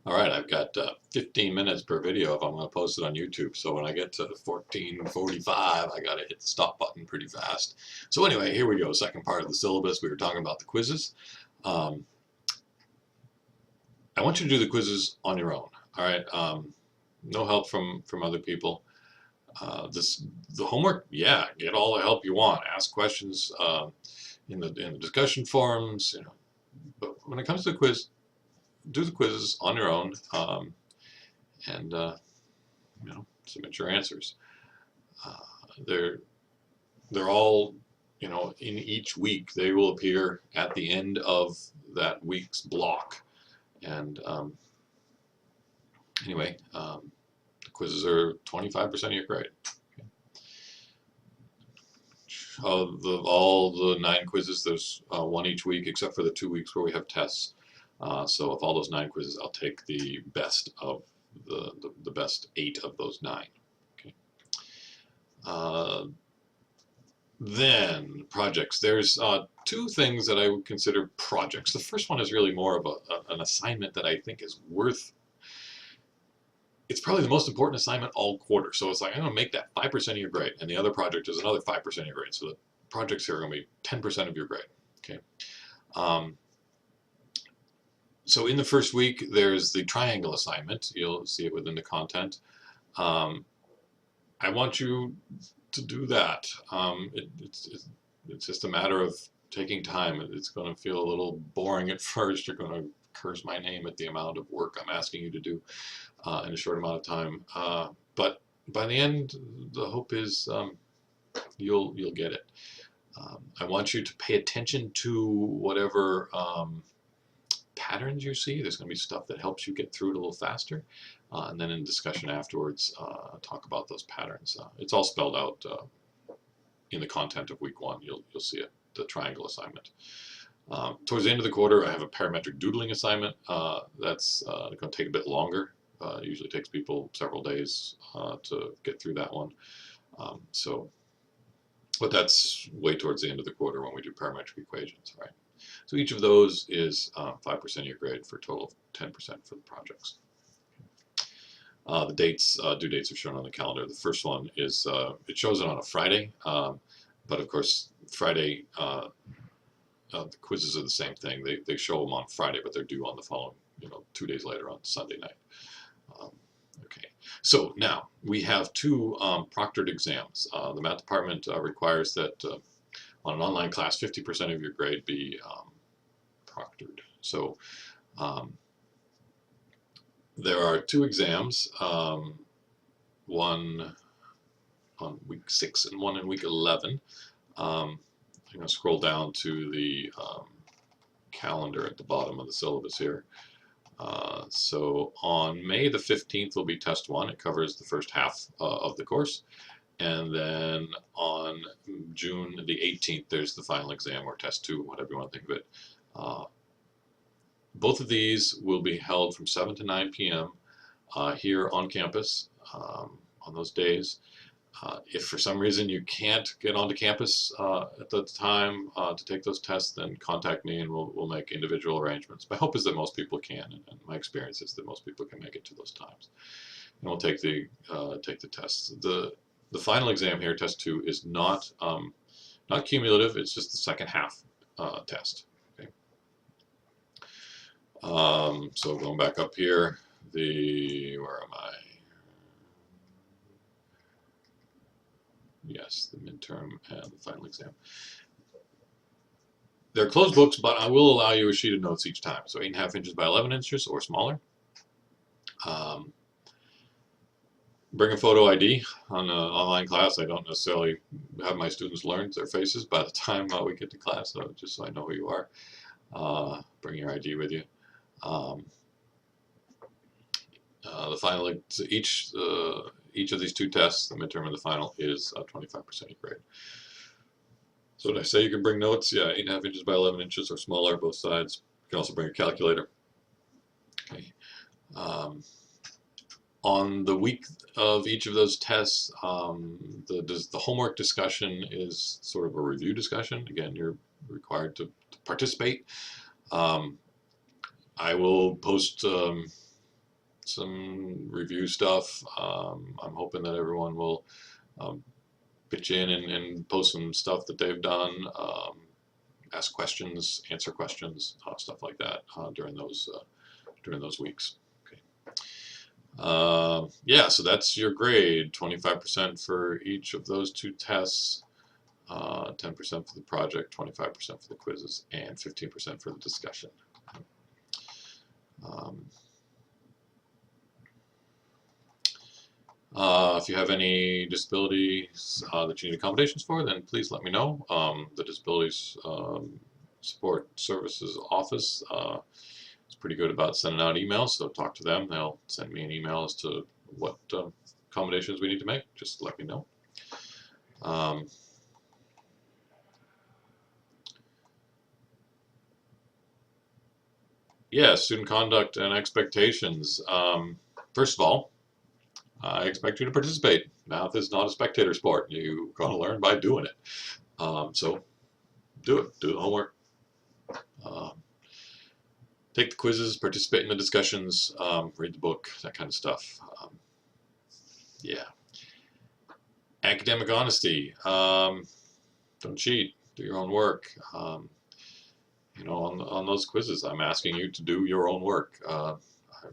All right, I've got 15 minutes per video if I'm going to post it on YouTube. So when I get to 14:45, I got to hit the stop button pretty fast. So anyway, here we go. Second part of the syllabus. We were talking about the quizzes. Um, I want you to do the quizzes on your own. All right, no help from other people. The homework, yeah, get all the help you want. Ask questions in the discussion forums. But when it comes to the quiz, do the quizzes on your own. And submit your answers. Uh, they're they're all in each week. They will appear at the end of that week's block. And anyway, the quizzes are 25% of your grade. Okay. Of all the 9 quizzes, there's one each week, except for the 2 weeks where we have tests. So of all those 9 quizzes, I'll take the best of the best 8 of those 9. Okay. Then projects. There's 2 things that I would consider projects. The first one is really more of an assignment that I think is worth. It's probably the most important assignment all quarter. So it's like, I'm going to make that 5% of your grade, and the other project is another 5% of your grade. So the projects here are going to be 10% of your grade. Okay. So in the first week, there's the triangle assignment. You'll see it within the content. I want you to do that. It's just a matter of taking time. It's going to feel a little boring at first. You're going to curse my name at the amount of work I'm asking you to do in a short amount of time. But by the end, the hope is you'll get it. I want you to pay attention to whatever patterns you see. There's going to be stuff that helps you get through it a little faster. And then in discussion afterwards, talk about those patterns. It's all spelled out in the content of week 1. You'll see it, the triangle assignment. Towards the end of the quarter, I have a parametric doodling assignment. That's going to take a bit longer. It usually takes people several days to get through that one. But that's way towards the end of the quarter when we do parametric equations, right? So each of those is 5% of your grade for a total of 10% for the projects. The dates, due dates are shown on the calendar. The first one is, it shows it on a Friday, but of course Friday, the quizzes are the same thing. They show them on Friday, but they're due on the following, 2 days later on Sunday night. Okay, so now we have 2 proctored exams. The math department requires that on an online class, 50% of your grade be proctored. So there are 2 exams, one on week 6 and one in week 11. I'm going to scroll down to the calendar at the bottom of the syllabus here. So on May the 15th will be test 1. It covers the first half of the course. And then on June the 18th, there's the final exam, or test 2, whatever you want to think of it. Both of these will be held from 7 to 9 p.m. Here on campus on those days. If for some reason you can't get onto campus at the time to take those tests, then contact me and we'll make individual arrangements. My hope is that most people can, and my experience is that most people can make it to those times. And we'll take the tests. The final exam here, test 2, is not cumulative. It's just the second half test. Okay. So going back up here, where am I? Yes, the midterm and the final exam. They're closed books, but I will allow you a sheet of notes each time. So 8.5 inches by 11 inches or smaller. Bring a photo ID on an online class. I don't necessarily have my students learn their faces by the time we get to class, so just so I know who you are. Bring your ID with you. The final, each of these 2 tests, the midterm and the final, is 25% of your grade. So did I say you can bring notes? Yeah, 8.5 inches by 11 inches or smaller, both sides. You can also bring a calculator. Okay. On the week of each of those tests, the homework discussion is sort of a review discussion. Again, you're required to participate. I will post some review stuff. I'm hoping that everyone will pitch in and post some stuff that they've done, ask questions, answer questions, stuff like that during those weeks. Yeah, so that's your grade, 25% for each of those 2 tests, 10% for the project, 25% for the quizzes, and 15% for the discussion. If you have any disabilities that you need accommodations for, then please let me know. The Disabilities Support Services Office is pretty good about sending out emails, so talk to them. They'll send me an email as to what accommodations we need to make. Just let me know. Yeah, student conduct and expectations. First of all, I expect you to participate. Math is not a spectator sport. You're going to learn by doing it. So do it. Do the homework. Take the quizzes, participate in the discussions, read the book, that kind of stuff. Yeah. Academic honesty. Don't cheat. Do your own work. You know, on those quizzes, I'm asking you to do your own work. I'm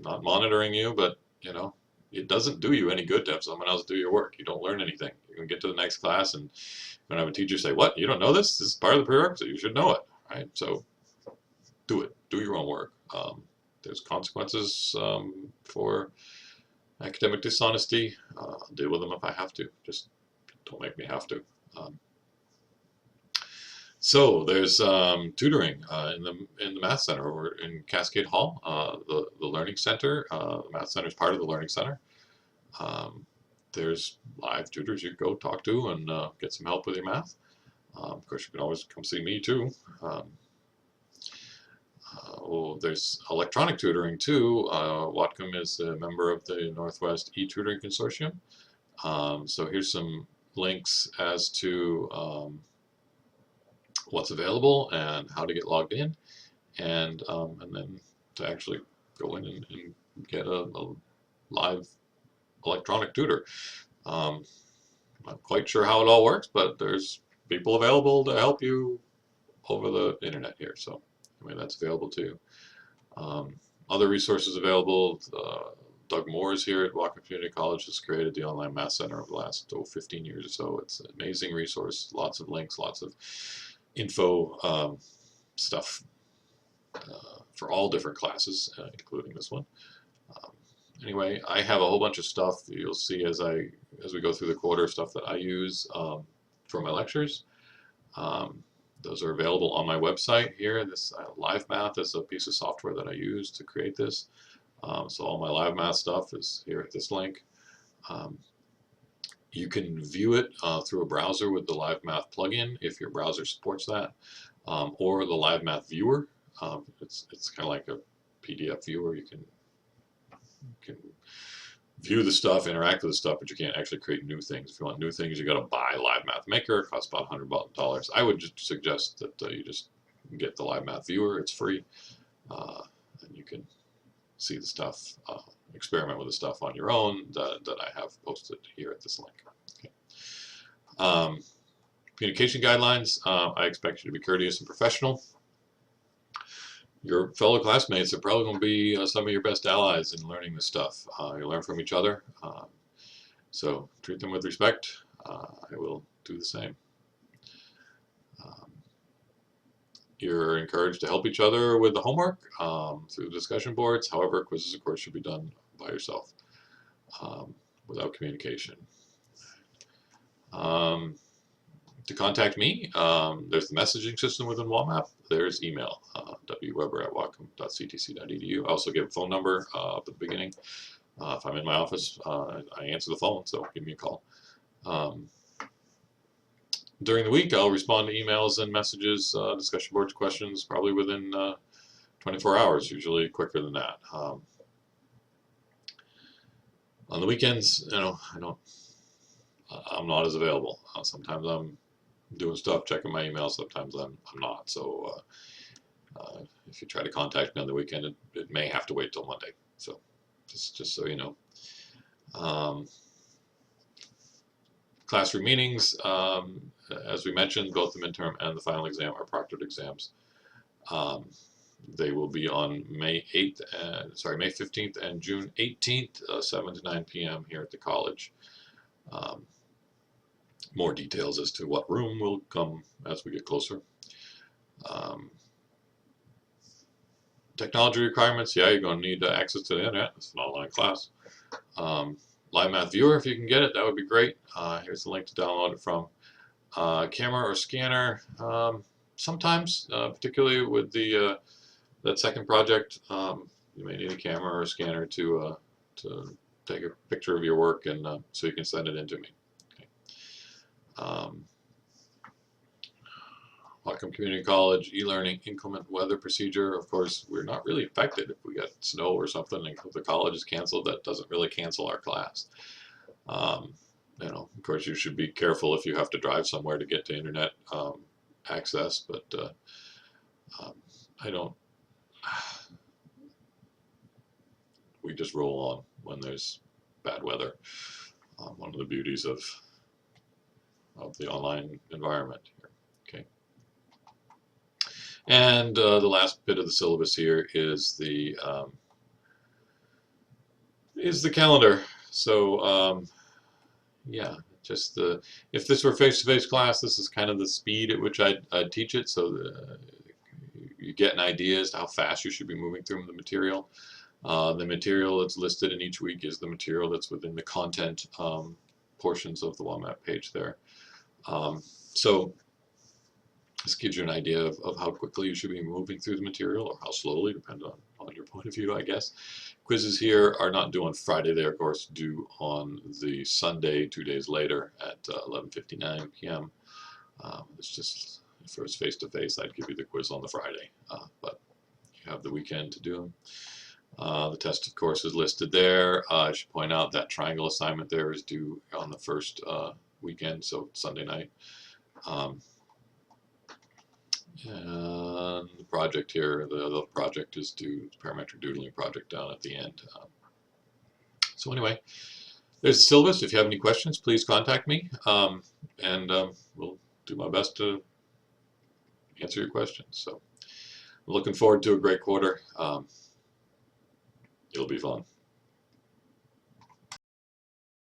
not monitoring you, but, you know, it doesn't do you any good to have someone else do your work. You don't learn anything. You're going to get to the next class and you're going to have a teacher say, what, you don't know this? This is part of the prerequisite. You should know it, right? So do it. Do your own work. There's consequences for academic dishonesty. I'll deal with them if I have to. Just don't make me have to. So there's tutoring in the Math Center over in Cascade Hall, the Learning Center. The Math Center is part of the Learning Center. There's live tutors you can go talk to and get some help with your math. Of course, you can always come see me too. There's electronic tutoring too. Whatcom is a member of the Northwest e-tutoring consortium. So here's some links as to what's available and how to get logged in, and then to actually go in and get a live electronic tutor. I'm not quite sure how it all works, but there's people available to help you over the internet here. So anyway, that's available too. Other resources available. Doug Moores here at Whatcom Community College has created the Online Math Center over the last 15 years or so. It's an amazing resource. Lots of links, lots of info stuff for all different classes, including this one. Anyway, I have a whole bunch of stuff you'll see as we go through the quarter, stuff that I use for my lectures. Those are available on my website here. This Live Math is a piece of software that I use to create this. So all my Live Math stuff is here at this link. You can view it through a browser with the Live Math plugin if your browser supports that, or the Live Math viewer. It's kind of like a PDF viewer. You can view the stuff, interact with the stuff, but you can't actually create new things. If you want new things, you got to buy Live Math Maker. It costs about $100. I would just suggest that you just get the Live Math viewer. It's free, and you can see the stuff, experiment with the stuff on your own that I have posted here at this link. Okay. Communication guidelines. I expect you to be courteous and professional. Your fellow classmates are probably going to be some of your best allies in learning this stuff. You learn from each other, so treat them with respect. I will do the same. You're encouraged to help each other with the homework through discussion boards. However, quizzes, of course, should be done by yourself without communication. To contact me, there's the messaging system within WAMAP. There's email, wweber@whatcom.ctc.edu. I also give a phone number at the beginning. If I'm in my office, I answer the phone, so give me a call. During the week, I'll respond to emails and messages, discussion boards, questions, probably within 24 hours, usually quicker than that. On the weekends, you know, I'm not as available. Sometimes I'm doing stuff, checking my email. Sometimes I'm not. So if you try to contact me on the weekend, it may have to wait till Monday. So just so you know. Classroom meetings, as we mentioned, both the midterm and the final exam are proctored exams. They will be on May 15th and June 18th, 7 to 9 p.m. here at the college. More details as to what room will come as we get closer. Technology requirements, yeah, you're going to need access to the internet. It's an online class. Live Math Viewer, if you can get it, that would be great. Here's the link to download it from. Camera or scanner, sometimes, particularly with the that second project, you may need a camera or a scanner to take a picture of your work and so you can send it in to me. Okay. Whatcom Community College e-learning inclement weather procedure. Of course, we're not really affected if we get snow or something and the college is canceled. That doesn't really cancel our class. You know, of course, you should be careful if you have to drive somewhere to get to internet access, but I don't. We just roll on when there's bad weather. One of the beauties of the online environment here. Okay. And the last bit of the syllabus here is the calendar. So yeah, just if this were face-to-face class, this is kind of the speed at which I'd teach it, so you get an idea as to how fast you should be moving through the material. The material that's listed in each week is the material that's within the content portions of the WMAP page there. So this gives you an idea of how quickly you should be moving through the material, or how slowly, depending on your point of view, I guess. Quizzes here are not due on Friday. They are, of course, due on the Sunday, 2 days later at 11:59 p.m. It's just, if it was face-to-face, I'd give you the quiz on the Friday, but you have the weekend to do them. The test, of course, is listed there. I should point out that triangle assignment there is due on the first weekend, so Sunday night. And the project here, the project is due, the parametric doodling project down at the end. So anyway, there's the syllabus. If you have any questions, please contact me, and we'll do my best to answer your questions. So I'm looking forward to a great quarter. It'll be fun.